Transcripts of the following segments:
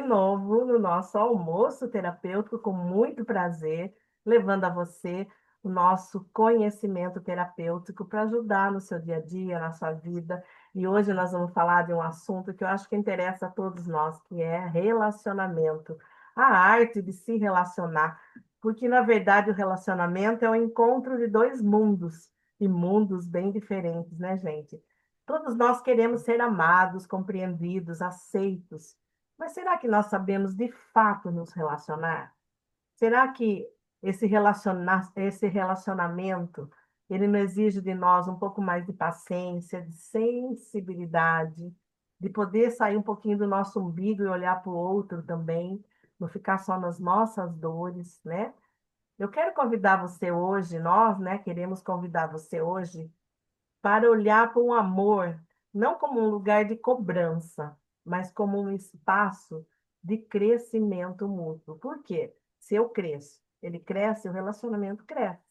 novo no nosso almoço terapêutico, com muito prazer, levando a você o nosso conhecimento terapêutico para ajudar no seu dia a dia, na sua vida. E hoje nós vamos falar de um assunto que eu acho que interessa a todos nós, que é relacionamento, a arte de se relacionar. Porque, na verdade, o relacionamento é o encontro de dois mundos, e mundos bem diferentes, né, gente? Todos nós queremos ser amados, compreendidos, aceitos. Mas será que nós sabemos de fato nos relacionar? Será que esse relacionamento, ele não exige de nós um pouco mais de paciência, de sensibilidade, de poder sair um pouquinho do nosso umbigo e olhar para o outro também, não ficar só nas nossas dores, né? Eu quero convidar você hoje, nós, né, queremos convidar você hoje para olhar para o amor, não como um lugar de cobrança, mas como um espaço de crescimento mútuo. Por quê? Se eu cresço, ele cresce, o relacionamento cresce.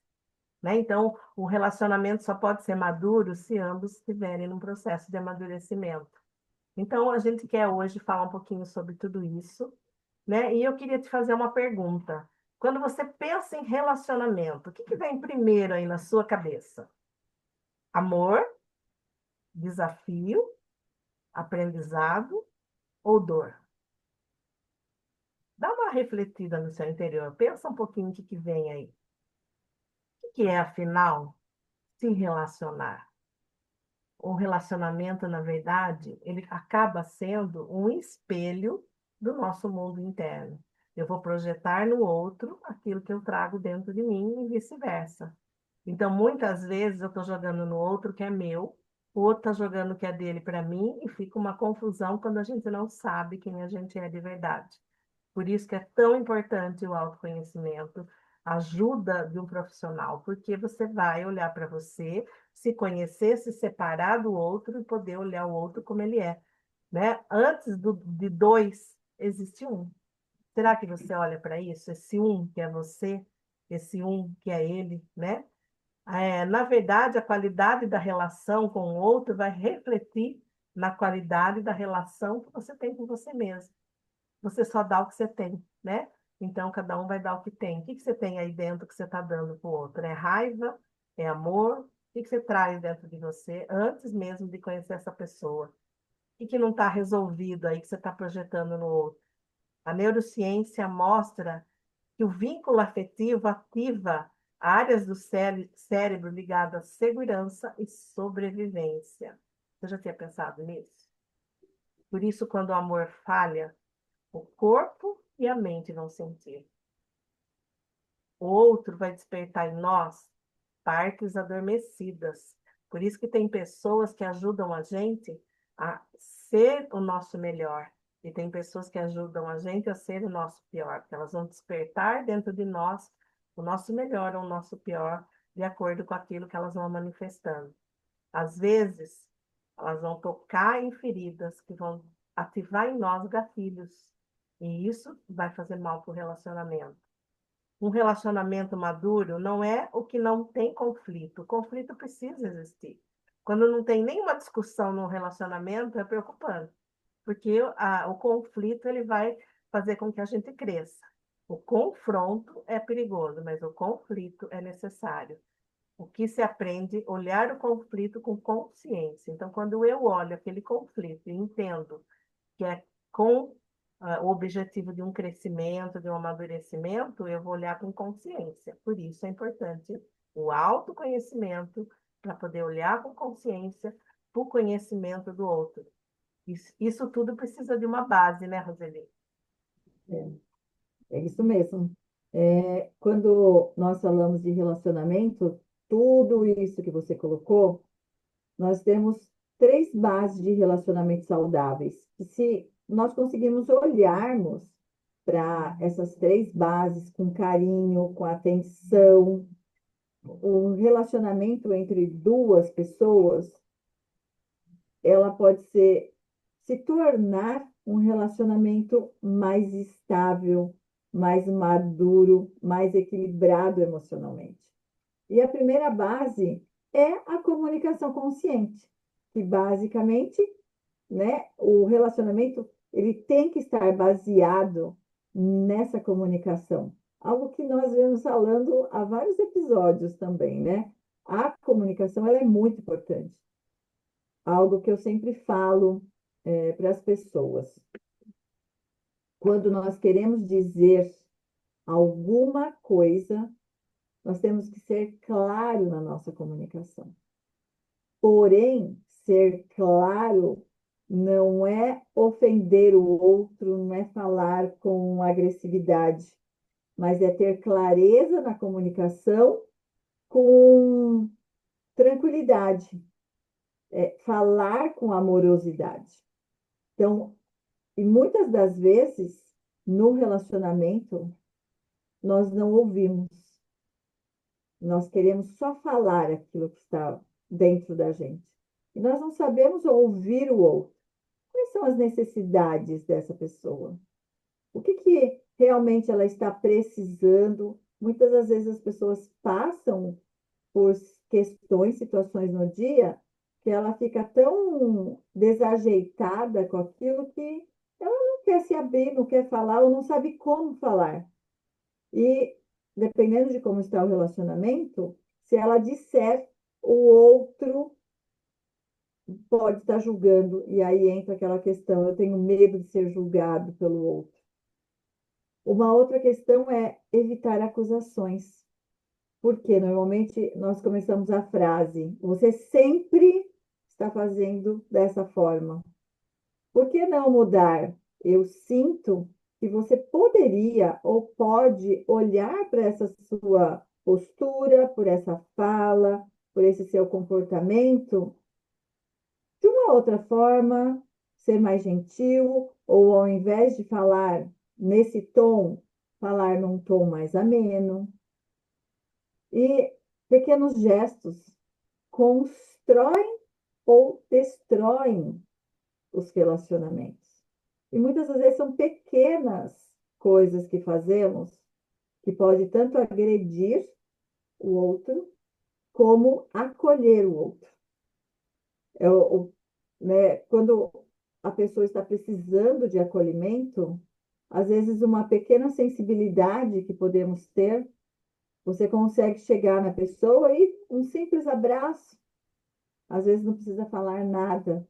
Né? Então, o relacionamento só pode ser maduro se ambos estiverem num processo de amadurecimento. Então, a gente quer hoje falar um pouquinho sobre tudo isso, né? E eu queria te fazer uma pergunta. Quando você pensa em relacionamento, o que que vem primeiro aí na sua cabeça? Amor, desafio, aprendizado ou dor? Dá uma refletida no seu interior. Pensa um pouquinho o que que vem aí. O que é, afinal, se relacionar? O relacionamento, na verdade, ele acaba sendo um espelho do nosso mundo interno. Eu vou projetar no outro aquilo que eu trago dentro de mim e vice-versa. Então, muitas vezes eu estou jogando no outro que é meu, o outro está jogando o que é dele para mim e fica uma confusão quando a gente não sabe quem a gente é de verdade. Por isso que é tão importante o autoconhecimento, a ajuda de um profissional, porque você vai olhar para você, se conhecer, se separar do outro e poder olhar o outro como ele é, né? Antes de dois, existe um. Será que você olha para isso? Esse um que é você, esse um que é ele, né? Na verdade, a qualidade da relação com o outro vai refletir na qualidade da relação que você tem com você mesmo. Você só dá o que você tem, né? Então, cada um vai dar o que tem. O que que você tem aí dentro que você está dando para o outro? É raiva? É amor? O que que você traz dentro de você antes mesmo de conhecer essa pessoa? O que não está resolvido aí que você está projetando no outro? A neurociência mostra que o vínculo afetivo ativa áreas do cérebro ligadas à segurança e sobrevivência. Você já tinha pensado nisso? Por isso, quando o amor falha, o corpo e a mente vão sentir. O outro vai despertar em nós partes adormecidas. Por isso que tem pessoas que ajudam a gente a ser o nosso melhor. E tem pessoas que ajudam a gente a ser o nosso pior, porque elas vão despertar dentro de nós o nosso melhor ou o nosso pior, de acordo com aquilo que elas vão manifestando. Às vezes, elas vão tocar em feridas que vão ativar em nós gatilhos. E isso vai fazer mal para o relacionamento. Um relacionamento maduro não é o que não tem conflito. O conflito precisa existir. Quando não tem nenhuma discussão no relacionamento, é preocupante, porque o conflito ele vai fazer com que a gente cresça. O confronto é perigoso, mas o conflito é necessário. O que se aprende é olhar o conflito com consciência. Então, quando eu olho aquele conflito e entendo que é com o objetivo de um crescimento, de um amadurecimento, eu vou olhar com consciência. Por isso é importante o autoconhecimento para poder olhar com consciência o conhecimento do outro. Isso tudo precisa de uma base, né, Roseli? É, é isso mesmo. Quando nós falamos de relacionamento, tudo isso que você colocou, nós temos três bases de relacionamentos saudáveis. E se nós conseguirmos olharmos para essas três bases com carinho, com atenção, o relacionamento entre duas pessoas, ela pode se tornar um relacionamento mais estável, mais maduro, mais equilibrado emocionalmente. E a primeira base é a comunicação consciente, que basicamente, né, o relacionamento ele tem que estar baseado nessa comunicação. Algo que nós vemos falando há vários episódios também, né? A comunicação, ela é muito importante. Algo que eu sempre falo para as pessoas. Quando nós queremos dizer alguma coisa, nós temos que ser claro na nossa comunicação. Porém, ser claro não é ofender o outro, não é falar com agressividade, mas é ter clareza na comunicação com tranquilidade, falar com amorosidade. Então, e muitas das vezes, no relacionamento, nós não ouvimos. Nós queremos só falar aquilo que está dentro da gente. E nós não sabemos ouvir o outro. Quais são as necessidades dessa pessoa? O que que realmente ela está precisando? Muitas das vezes as pessoas passam por questões, situações no dia, que ela fica tão desajeitada com aquilo que ela não quer se abrir, não quer falar ou não sabe como falar. E dependendo de como está o relacionamento, se ela disser, o outro pode estar julgando, e aí entra aquela questão, eu tenho medo de ser julgado pelo outro. Uma outra questão é evitar acusações, porque normalmente nós começamos a frase, você sempre está fazendo dessa forma. Por que não mudar? Eu sinto que você poderia ou pode olhar para essa sua postura, por essa fala, por esse seu comportamento de uma outra forma, ser mais gentil, ou ao invés de falar nesse tom, falar num tom mais ameno. E pequenos gestos constroem ou destroem os relacionamentos. E muitas das vezes são pequenas coisas que fazemos que pode tanto agredir o outro como acolher o outro. Né, quando a pessoa está precisando de acolhimento, às vezes uma pequena sensibilidade que podemos ter, você consegue chegar na pessoa e um simples abraço, às vezes não precisa falar nada,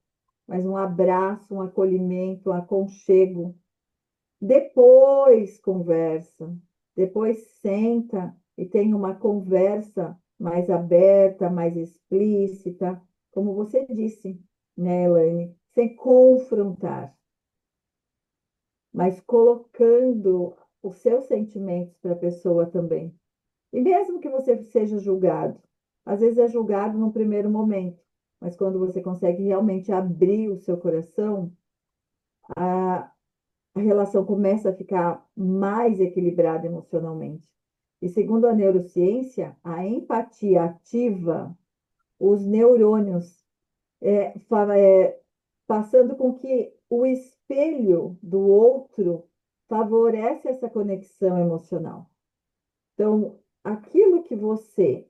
mas um abraço, um acolhimento, um aconchego. Depois conversa, depois senta e tem uma conversa mais aberta, mais explícita, como você disse, né, Elaine? Sem confrontar, mas colocando os seus sentimentos para a pessoa também. E mesmo que você seja julgado, às vezes é julgado no primeiro momento, mas quando você consegue realmente abrir o seu coração, a, a relação começa a ficar mais equilibrada emocionalmente. E segundo a neurociência, a empatia ativa os neurônios, passando com que o espelho do outro favorece essa conexão emocional. Então, aquilo que você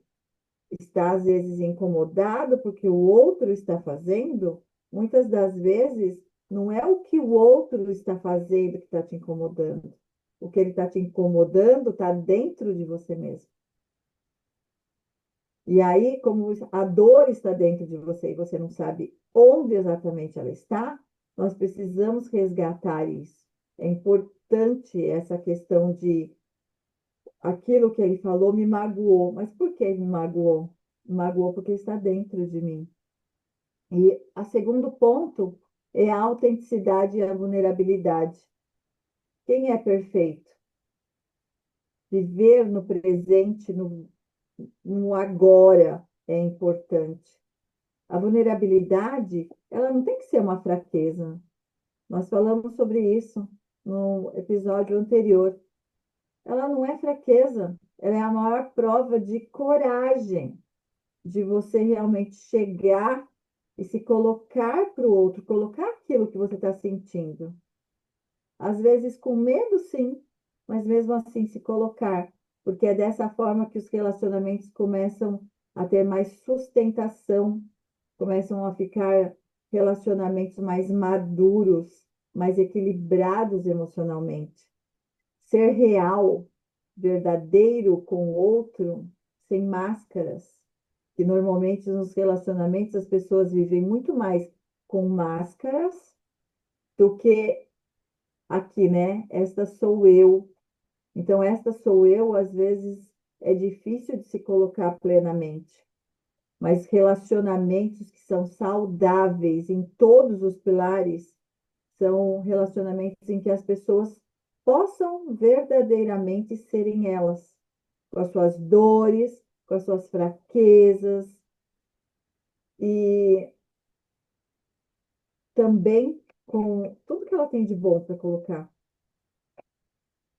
está, às vezes, incomodado porque o outro está fazendo, muitas das vezes não é o que o outro está fazendo que está te incomodando. O que ele está te incomodando está dentro de você mesmo. E aí, como a dor está dentro de você e você não sabe onde exatamente ela está, nós precisamos resgatar isso. É importante essa questão de aquilo que ele falou me magoou. Mas por que me magoou? Me magoou porque está dentro de mim. E o segundo ponto é a autenticidade e a vulnerabilidade. Quem é perfeito? Viver no presente, no agora é importante. A vulnerabilidade, ela não tem que ser uma fraqueza. Nós falamos sobre isso no episódio anterior. Ela não é fraqueza, ela é a maior prova de coragem, de você realmente chegar e se colocar para o outro, colocar aquilo que você está sentindo. Às vezes com medo, sim, mas mesmo assim se colocar, porque é dessa forma que os relacionamentos começam a ter mais sustentação, começam a ficar relacionamentos mais maduros, mais equilibrados emocionalmente. Ser real, verdadeiro com o outro, sem máscaras. Que normalmente nos relacionamentos as pessoas vivem muito mais com máscaras do que aqui, né? Esta sou eu. Então, esta sou eu, às vezes é difícil de se colocar plenamente. Mas relacionamentos que são saudáveis em todos os pilares são relacionamentos em que as pessoas possam verdadeiramente serem elas, com as suas dores, com as suas fraquezas e também com tudo que ela tem de bom para colocar.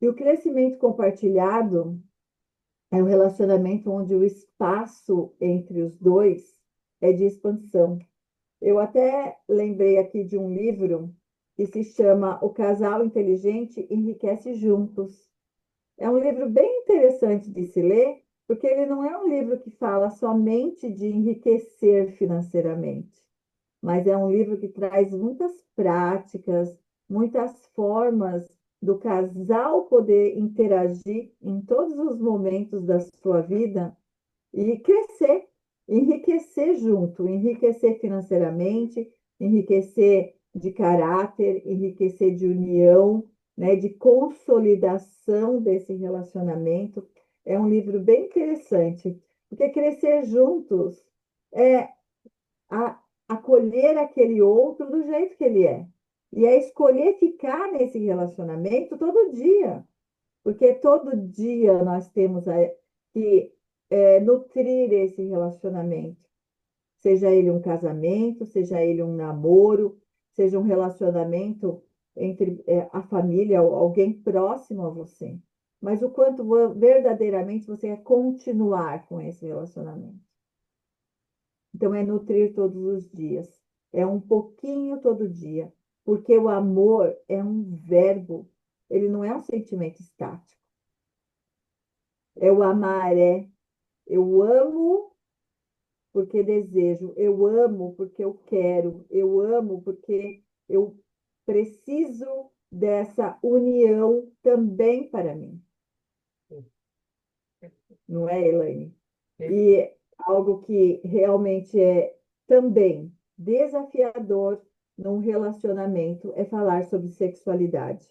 E o crescimento compartilhado é um relacionamento onde o espaço entre os dois é de expansão. Eu até lembrei aqui de um livro que se chama O Casal Inteligente Enriquece Juntos. É um livro bem interessante de se ler, porque ele não é um livro que fala somente de enriquecer financeiramente, mas é um livro que traz muitas práticas, muitas formas do casal poder interagir em todos os momentos da sua vida e crescer, enriquecer junto, enriquecer financeiramente, enriquecer de caráter, enriquecer de união, né, de consolidação desse relacionamento. É um livro bem interessante, porque crescer juntos é acolher aquele outro do jeito que ele é. E é escolher ficar nesse relacionamento todo dia, porque todo dia nós temos que nutrir esse relacionamento, seja ele um casamento, seja ele um namoro, seja um relacionamento entre a família, ou alguém próximo a você. Mas o quanto verdadeiramente você quer continuar com esse relacionamento. Então, é nutrir todos os dias, é um pouquinho todo dia, porque o amor é um verbo, ele não é um sentimento estático. É o amar, eu amo porque desejo, eu amo porque eu quero, eu amo porque eu preciso dessa união também para mim, não é, Elaine? E algo que realmente é também desafiador num relacionamento é falar sobre sexualidade,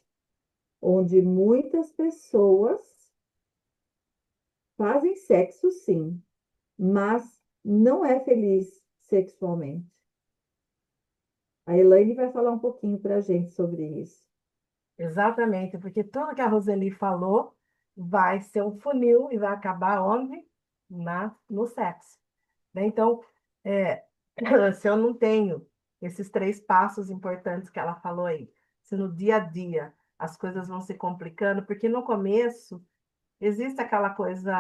onde muitas pessoas fazem sexo, sim, mas não é feliz sexualmente. A Elaine vai falar um pouquinho para a gente sobre isso. Exatamente, porque tudo que a Roseli falou vai ser um funil e vai acabar onde? No sexo. Né? Então, é, se eu não tenho esses três passos importantes que ela falou aí, se no dia a dia as coisas vão se complicando, porque no começo existe aquela coisa,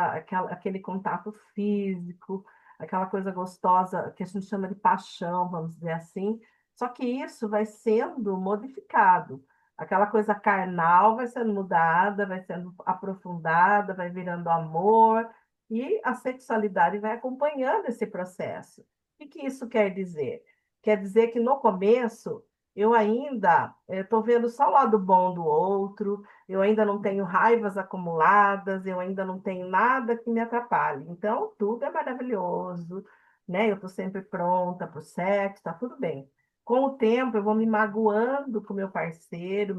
aquele contato físico, aquela coisa gostosa que a gente chama de paixão, vamos dizer assim. Só que isso vai sendo modificado. Aquela coisa carnal vai sendo mudada, vai sendo aprofundada, vai virando amor, e a sexualidade vai acompanhando esse processo. O que isso quer dizer? Quer dizer que no começo eu ainda estou vendo só o lado bom do outro, eu ainda não tenho raivas acumuladas, eu ainda não tenho nada que me atrapalhe. Então, tudo é maravilhoso, né? Eu estou sempre pronta para o sexo, está tudo bem. Com o tempo, eu vou me magoando com meu parceiro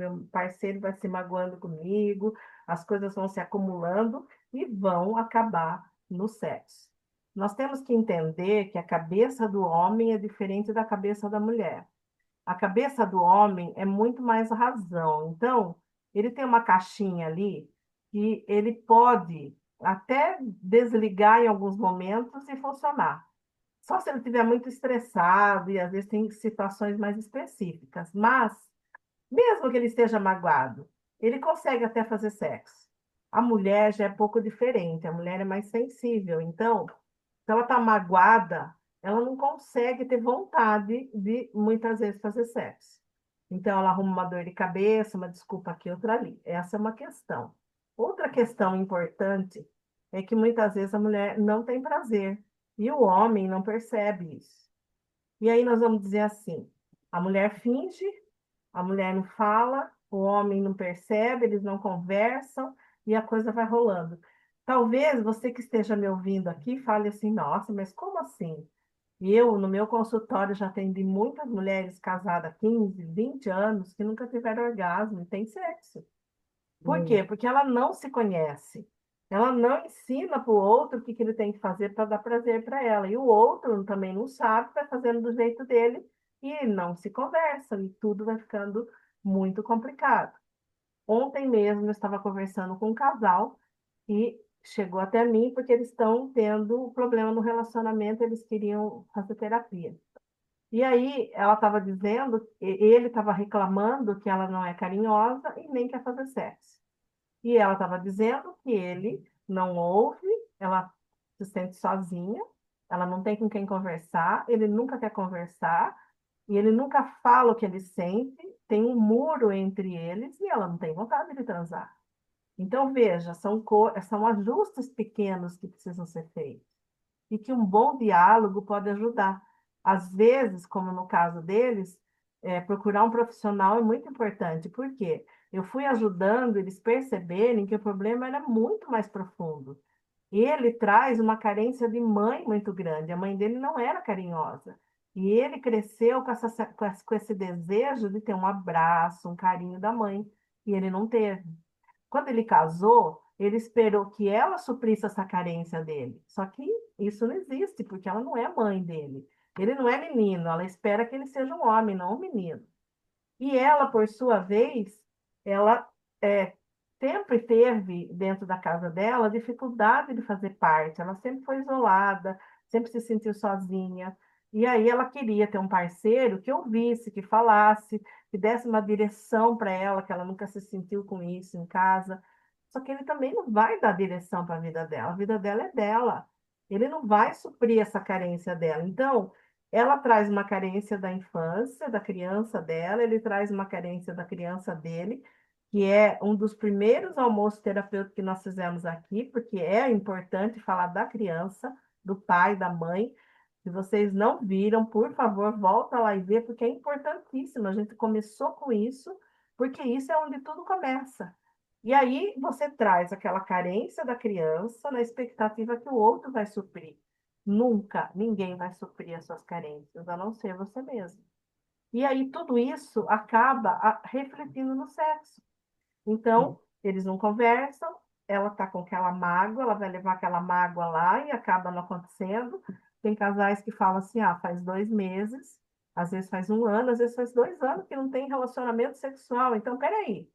vai se magoando comigo, as coisas vão se acumulando e vão acabar no sexo. Nós temos que entender que a cabeça do homem é diferente da cabeça da mulher. A cabeça do homem é muito mais razão. Então, ele tem uma caixinha ali que ele pode até desligar em alguns momentos e funcionar. Só se ele estiver muito estressado e às vezes tem situações mais específicas. Mas, mesmo que ele esteja magoado, ele consegue até fazer sexo. A mulher já é pouco diferente, a mulher é mais sensível. Então, se ela está magoada, ela não consegue ter vontade de muitas vezes fazer sexo. Então, ela arruma uma dor de cabeça, uma desculpa aqui, outra ali. Essa é uma questão. Outra questão importante é que muitas vezes a mulher não tem prazer e o homem não percebe isso. E aí nós vamos dizer assim: a mulher finge A mulher não fala, o homem não percebe, eles não conversam e a coisa vai rolando. Talvez você que esteja me ouvindo aqui fale assim: nossa, mas como assim? Eu, no meu consultório, já atendi muitas mulheres casadas há 15, 20 anos que nunca tiveram orgasmo e têm sexo. Por quê? Hum, Porque ela não se conhece. Ela não ensina para o outro o que, que ele tem que fazer para dar prazer para ela. E o outro também não sabe, vai fazendo do jeito dele e não se conversa. E tudo vai ficando muito complicado. Ontem mesmo eu estava conversando com um casal e chegou até mim porque eles estão tendo problema no relacionamento, eles queriam fazer terapia. E aí ela estava dizendo, ele estava reclamando que ela não é carinhosa e nem quer fazer sexo. E ela estava dizendo que ele não ouve, ela se sente sozinha, ela não tem com quem conversar, ele nunca quer conversar, e ele nunca fala o que ele sente, tem um muro entre eles e ela não tem vontade de transar. Então, veja, são ajustes pequenos que precisam ser feitos e que um bom diálogo pode ajudar. Às vezes, como no caso deles, procurar um profissional é muito importante. Por quê? Eu fui ajudando eles perceberem que o problema era muito mais profundo. Ele traz uma carência de mãe muito grande. A mãe dele não era carinhosa. E ele cresceu com esse desejo de ter um abraço, um carinho da mãe. E ele não teve. Quando ele casou, ele esperou que ela suprisse essa carência dele. Só que isso não existe, porque ela não é mãe dele. Ele não é menino, ela espera que ele seja um homem, não um menino. E ela, por sua vez, ela é, sempre teve dentro da casa dela dificuldade de fazer parte. Ela sempre foi isolada, sempre se sentiu sozinha. E aí ela queria ter um parceiro que ouvisse, que falasse, que desse uma direção para ela, que ela nunca se sentiu com isso em casa. Só que ele também não vai dar direção para a vida dela é dela. Ele não vai suprir essa carência dela. Então, ela traz uma carência da infância, da criança dela, ele traz uma carência da criança dele, que é um dos primeiros almoços terapêuticos que nós fizemos aqui, porque é importante falar da criança, do pai, da mãe. Se vocês não viram, por favor, volta lá e vê, porque é importantíssimo. A gente começou com isso, porque isso é onde tudo começa. E aí você traz aquela carência da criança na expectativa que o outro vai suprir. Nunca ninguém vai suprir as suas carências, a não ser você mesmo. E aí tudo isso acaba refletindo no sexo. Então, eles não conversam, ela está com aquela mágoa, ela vai levar aquela mágoa lá e acaba não acontecendo. Tem casais que falam assim, ah, faz 2 meses, às vezes faz um ano, às vezes faz 2 anos que não tem relacionamento sexual. Então, peraí,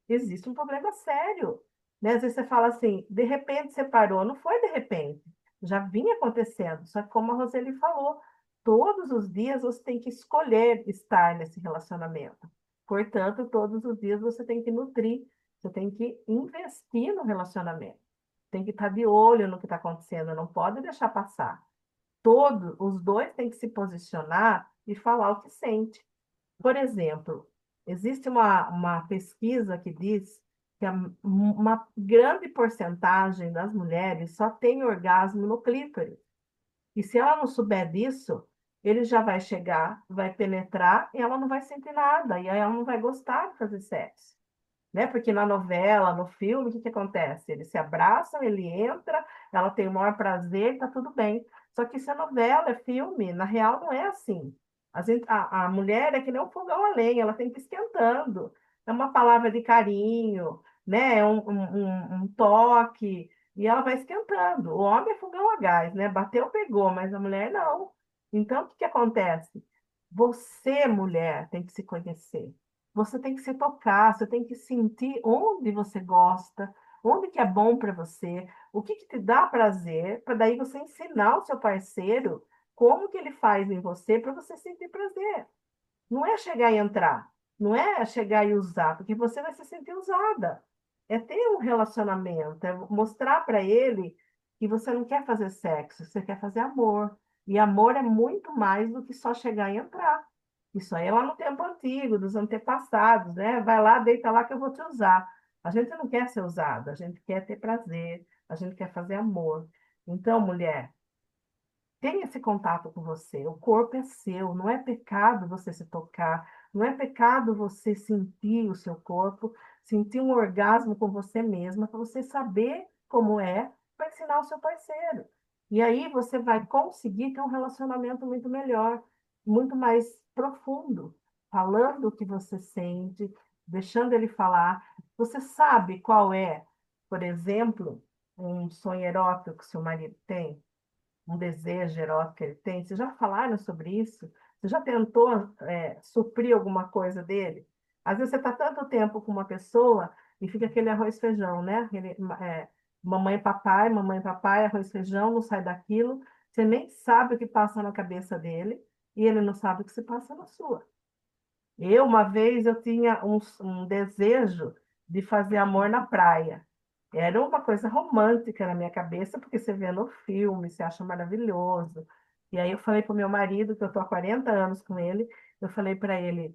existe um problema sério. Né? Às vezes você fala assim, de repente separou, não foi de repente, já vinha acontecendo. Só que como a Roseli falou, todos os dias você tem que escolher estar nesse relacionamento. Portanto, todos os dias você tem que nutrir, você tem que investir no relacionamento. Tem que estar de olho no que está acontecendo, não pode deixar passar. Todos, os dois têm que se posicionar e falar o que sente. Por exemplo, existe uma pesquisa que diz que uma grande porcentagem das mulheres só tem orgasmo no clítoris. E se ela não souber disso, ele já vai chegar, vai penetrar e ela não vai sentir nada. E aí ela não vai gostar de fazer sexo. Né? Porque na novela, no filme, o que que acontece? Eles se abraçam, ele entra, ela tem o maior prazer, tá tudo bem. Só que isso é novela, é filme, na real não é assim. A mulher é que nem um fogão a lenha, ela tem que ir esquentando. É uma palavra de carinho, né? É um toque, e ela vai esquentando. O homem é fogão a gás, né? Bateu, pegou, mas a mulher não. Então, o que que acontece? Você, mulher, tem que se conhecer. Você tem que se tocar, você tem que sentir onde você gosta, onde que é bom para você, o que que te dá prazer, para daí você ensinar o seu parceiro como que ele faz em você para você sentir prazer. Não é chegar e entrar, não é chegar e usar, porque você vai se sentir usada. É ter um relacionamento, é mostrar para ele que você não quer fazer sexo, você quer fazer amor. E amor é muito mais do que só chegar e entrar. Isso aí é lá no tempo antigo, dos antepassados, né? Vai lá, deita lá que eu vou te usar. A gente não quer ser usada, a gente quer ter prazer, a gente quer fazer amor. Então, mulher, Tem esse contato com você. O corpo é seu, não é pecado você se tocar, não é pecado você sentir o seu corpo, sentir um orgasmo com você mesma, para você saber como é, para ensinar o seu parceiro. E aí você vai conseguir ter um relacionamento muito melhor, muito mais profundo, falando o que você sente, deixando ele falar. Você sabe qual é, por exemplo, um sonho erótico que seu marido tem? Um desejo erótico que ele tem? Vocês já falaram sobre isso? Você já tentou suprir alguma coisa dele? Às vezes você está tanto tempo com uma pessoa e fica aquele arroz e feijão, né? Mamãe e papai, arroz e feijão, não sai daquilo. Você nem sabe o que passa na cabeça dele e ele não sabe o que se passa na sua. Uma vez, eu tinha um desejo de fazer amor na praia. Era uma coisa romântica na minha cabeça, porque você vê no filme, você acha maravilhoso. E aí eu falei para o meu marido, que eu estou há 40 anos com ele, eu falei para ele,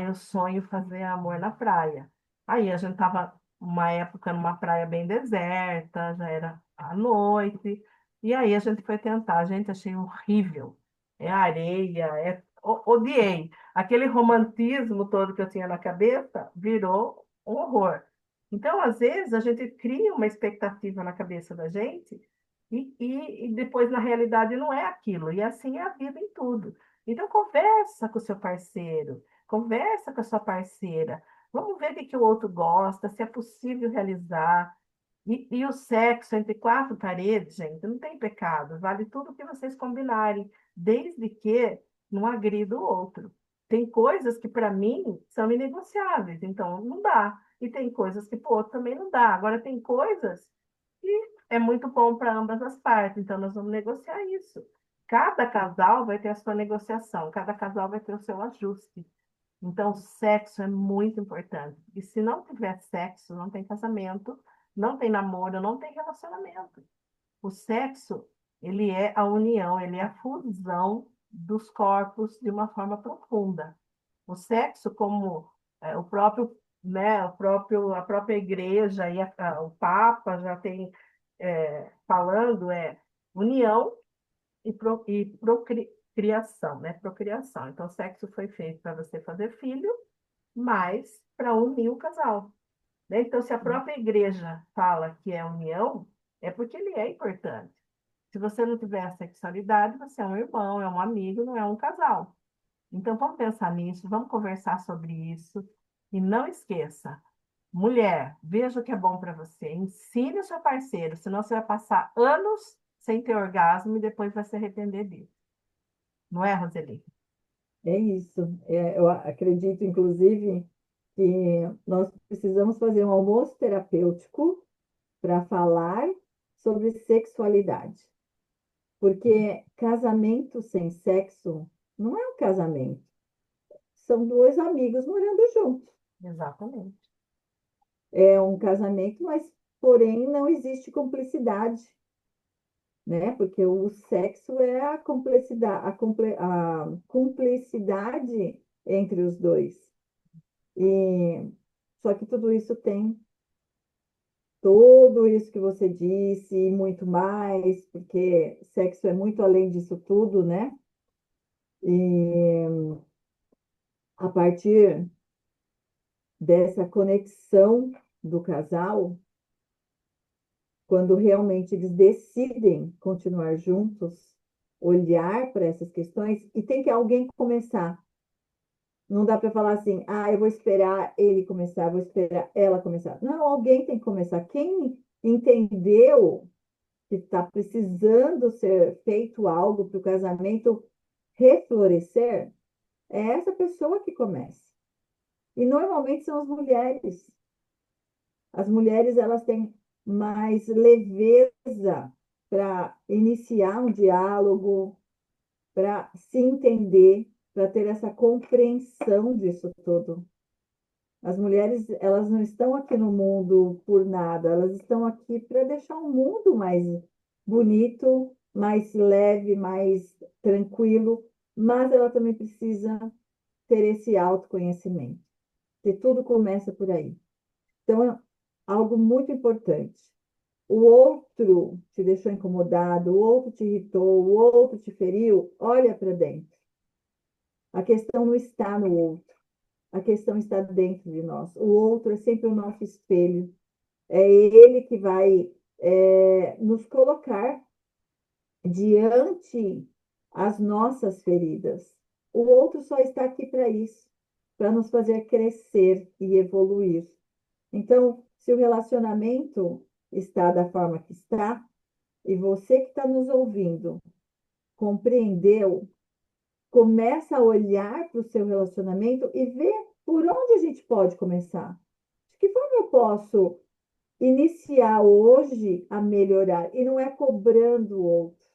eu sonho fazer amor na praia. Aí a gente estava uma época numa praia bem deserta, já era à noite, e aí a gente foi tentar. Gente, achei horrível. É areia, odiei. Aquele romantismo todo que eu tinha na cabeça virou um horror. Então, às vezes, a gente cria uma expectativa na cabeça da gente e depois, na realidade, não é aquilo. E assim é a vida em tudo. Então, conversa com o seu parceiro, conversa com a sua parceira. Vamos ver o que o outro gosta, se é possível realizar. E o sexo entre quatro paredes, gente, não tem pecado. Vale tudo o que vocês combinarem, desde que não agrida o outro. Tem coisas que, para mim, são inegociáveis, então não dá. E tem coisas que para o outro também não dá. Agora, tem coisas que é muito bom para ambas as partes, então nós vamos negociar isso. Cada casal vai ter a sua negociação, cada casal vai ter o seu ajuste. Então, o sexo é muito importante. E se não tiver sexo, não tem casamento, não tem namoro, não tem relacionamento. O sexo, ele é a união, ele é a fusão dos corpos de uma forma profunda. O sexo, como o próprio, né, a própria igreja e o Papa já tem falando, união e procriação, né? Procriação. Então, o sexo foi feito para você fazer filho, mas para unir o casal, né? Então, se a própria igreja fala que é união, é porque ele é importante. Se você não tiver a sexualidade, você é um irmão, é um amigo, não é um casal. Então, vamos pensar nisso, vamos conversar sobre isso. E não esqueça, mulher, veja o que é bom para você. Ensine o seu parceiro, senão você vai passar anos sem ter orgasmo e depois vai se arrepender disso. Não é, Roseli? É isso. Eu acredito, inclusive, que nós precisamos fazer um almoço terapêutico para falar sobre sexualidade. Porque casamento sem sexo não é um casamento. São dois amigos morando juntos. Exatamente. É um casamento, mas, porém, não existe cumplicidade, né? Porque o sexo é a cumplicidade, a cumplicidade entre os dois. E só que tudo isso tem tudo isso que você disse e muito mais, porque sexo é muito além disso tudo, né? E a partir dessa conexão do casal, quando realmente eles decidem continuar juntos, olhar para essas questões, e tem que alguém começar. Não dá para falar assim, eu vou esperar ele começar, vou esperar ela começar. Não, alguém tem que começar. Quem entendeu que está precisando ser feito algo para o casamento reflorescer, é essa pessoa que começa. E normalmente são as mulheres. As mulheres, elas têm mais leveza para iniciar um diálogo, para se entender, para ter essa compreensão disso tudo. As mulheres, elas não estão aqui no mundo por nada, elas estão aqui para deixar o mundo mais bonito, mais leve, mais tranquilo, mas ela também precisa ter esse autoconhecimento, que tudo começa por aí. Então, é algo muito importante. o outro te deixou incomodado, o outro te irritou, o outro te feriu, olha para dentro. A questão não está no outro, a questão está dentro de nós. O outro é sempre o nosso espelho, é ele que vai nos colocar diante as nossas feridas. O outro só está aqui para isso, para nos fazer crescer e evoluir. Então, se o relacionamento está da forma que está, e você que está nos ouvindo compreendeu, começa a olhar para o seu relacionamento e ver por onde a gente pode começar. De que forma eu posso iniciar hoje a melhorar? E não é cobrando o outro,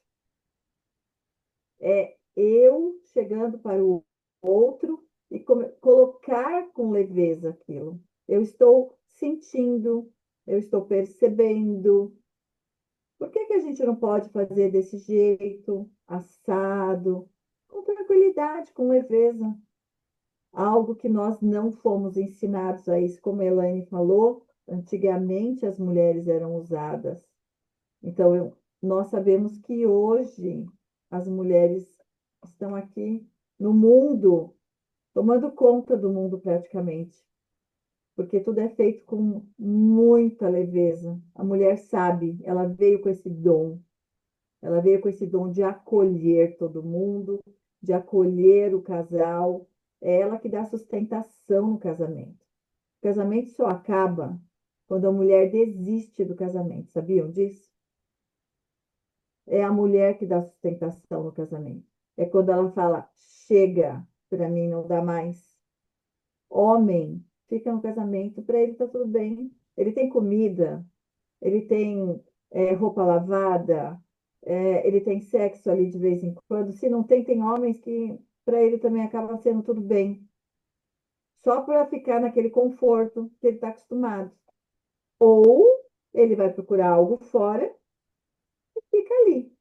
é eu chegando para o outro e colocar com leveza aquilo. Eu estou sentindo, eu estou percebendo. Por que que a gente não pode fazer desse jeito, assado, com tranquilidade, com leveza? Algo que nós não fomos ensinados a isso, como a Elaine falou, antigamente as mulheres eram usadas. Então, nós sabemos que hoje as mulheres estão aqui no mundo, tomando conta do mundo praticamente, porque tudo é feito com muita leveza. A mulher sabe, ela veio com esse dom, ela veio com esse dom de acolher todo mundo, de acolher o casal. É ela que dá sustentação no casamento. O casamento só acaba quando a mulher desiste do casamento. Sabiam disso? É a mulher que dá sustentação no casamento. É quando ela fala: chega, para mim não dá mais. Homem fica no casamento, para ele tá tudo bem. Ele tem comida, ele tem roupa lavada, ele tem sexo ali de vez em quando. Se não tem, tem homens que para ele também acaba sendo tudo bem, só para ficar naquele conforto que ele está acostumado. Ou ele vai procurar algo fora e fica ali.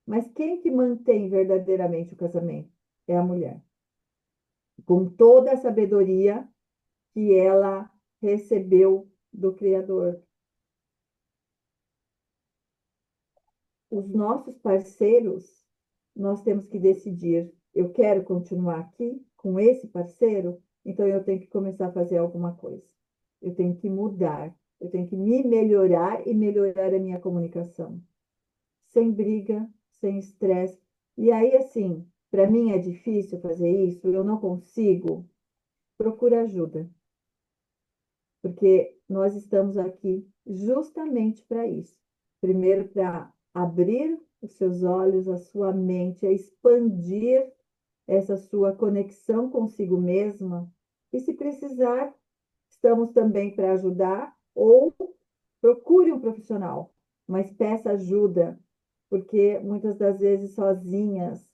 Mas quem que mantém verdadeiramente o casamento? É a mulher. Com toda a sabedoria que ela recebeu do Criador. Os nossos parceiros, nós temos que decidir: eu quero continuar aqui com esse parceiro, então eu tenho que começar a fazer alguma coisa. Eu tenho que mudar, eu tenho que me melhorar e melhorar a minha comunicação. Sem briga, sem estresse. E aí, assim, para mim é difícil fazer isso, eu não consigo, procura ajuda, porque nós estamos aqui justamente para isso. Primeiro, para abrir os seus olhos, a sua mente, a expandir essa sua conexão consigo mesma. E se precisar, estamos também para ajudar, ou procure um profissional, mas peça ajuda, porque muitas das vezes sozinhas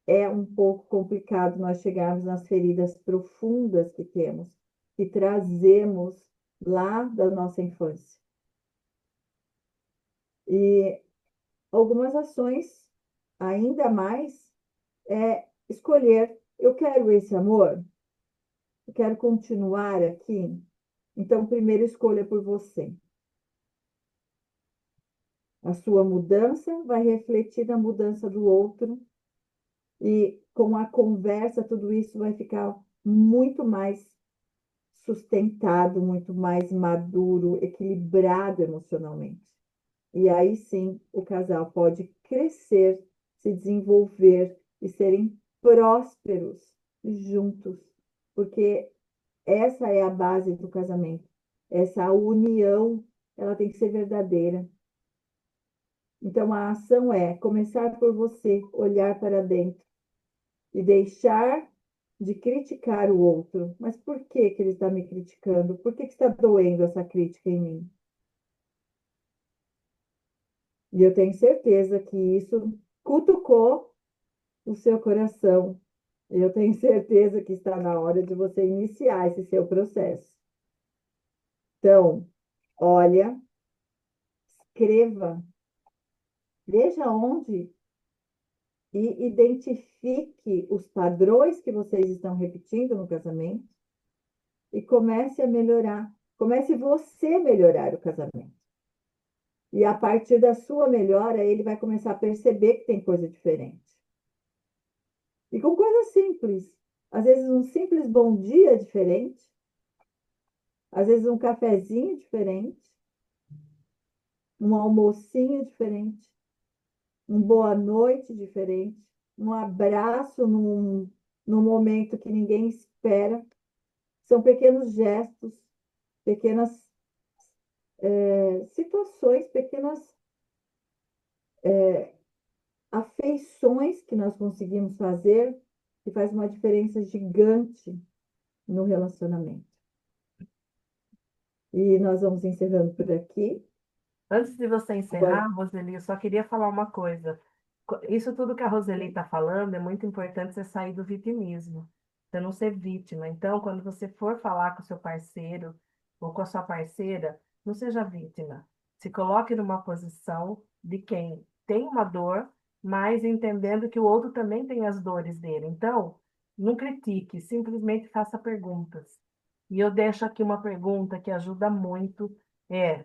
é um pouco complicado nós chegarmos nas feridas profundas que temos, que trazemos lá da nossa infância. E algumas ações, ainda mais, é escolher: eu quero esse amor, eu quero continuar aqui. Então, primeiro escolha por você. A sua mudança vai refletir na mudança do outro, e com a conversa, tudo isso vai ficar muito mais sustentado, muito mais maduro, equilibrado emocionalmente. E aí sim o casal pode crescer, se desenvolver e serem prósperos juntos, porque essa é a base do casamento. Essa união, ela tem que ser verdadeira. Então a ação é começar por você, olhar para dentro e deixar de criticar o outro. Mas por que que ele está me criticando? Por que que está doendo essa crítica em mim? E eu tenho certeza que isso cutucou o seu coração. Eu tenho certeza que está na hora de você iniciar esse seu processo. Então, olha, escreva, veja onde e identifique os padrões que vocês estão repetindo no casamento e comece a melhorar. Comece você a melhorar o casamento. E a partir da sua melhora, ele vai começar a perceber que tem coisa diferente. E com coisas simples. Às vezes um simples bom dia é diferente, às vezes um cafezinho diferente, um almocinho diferente, um boa noite diferente, um abraço num momento que ninguém espera. São pequenos gestos, pequenas situações, pequenas afeições que nós conseguimos fazer que faz uma diferença gigante no relacionamento. E nós vamos encerrando por aqui. Antes de você encerrar, Agora, Roseli, eu só queria falar uma coisa. Isso tudo que a Roseli está falando é muito importante você sair do vitimismo, você não ser vítima. Então, quando você for falar com o seu parceiro ou com a sua parceira, não seja vítima. Se coloque numa posição de quem tem uma dor, mas entendendo que o outro também tem as dores dele. Então, não critique, simplesmente faça perguntas. E eu deixo aqui uma pergunta que ajuda muito, é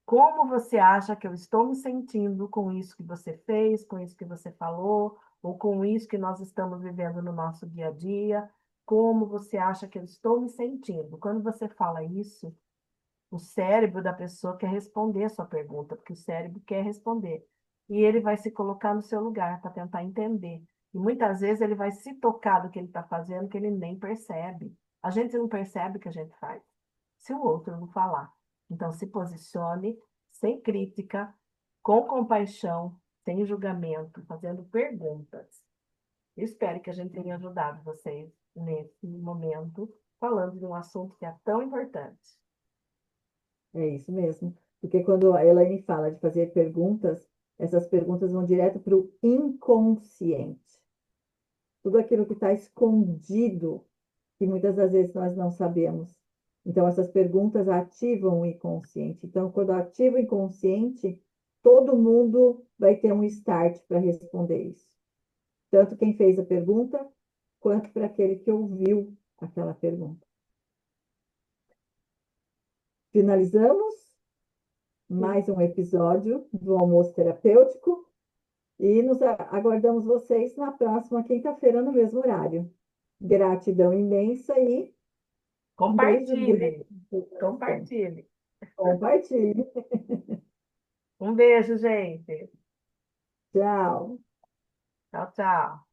como você acha que eu estou me sentindo com isso que você fez, com isso que você falou, ou com isso que nós estamos vivendo no nosso dia a dia? Como você acha que eu estou me sentindo? Quando você fala isso, o cérebro da pessoa quer responder a sua pergunta, porque o cérebro quer responder. E ele vai se colocar no seu lugar para tentar entender. E muitas vezes ele vai se tocar do que ele está fazendo, que ele nem percebe. A gente não percebe o que a gente faz, se o outro não falar. Então, se posicione sem crítica, com compaixão, sem julgamento, fazendo perguntas. Espero que a gente tenha ajudado vocês nesse momento, falando de um assunto que é tão importante. é isso mesmo. Porque quando a Elaine fala de fazer perguntas, essas perguntas vão direto para o inconsciente. Tudo aquilo que está escondido, que muitas das vezes nós não sabemos. Então, essas perguntas ativam o inconsciente. Então, quando ativa o inconsciente, todo mundo vai ter um start para responder isso. Tanto quem fez a pergunta, quanto para aquele que ouviu aquela pergunta. Finalizamos mais um episódio do Almoço Terapêutico e nos aguardamos vocês na próxima quinta-feira, no mesmo horário. Gratidão imensa e um beijo grande Compartilhe, no coração. compartilhe. Compartilhe. Um beijo, gente. Tchau. Tchau, tchau.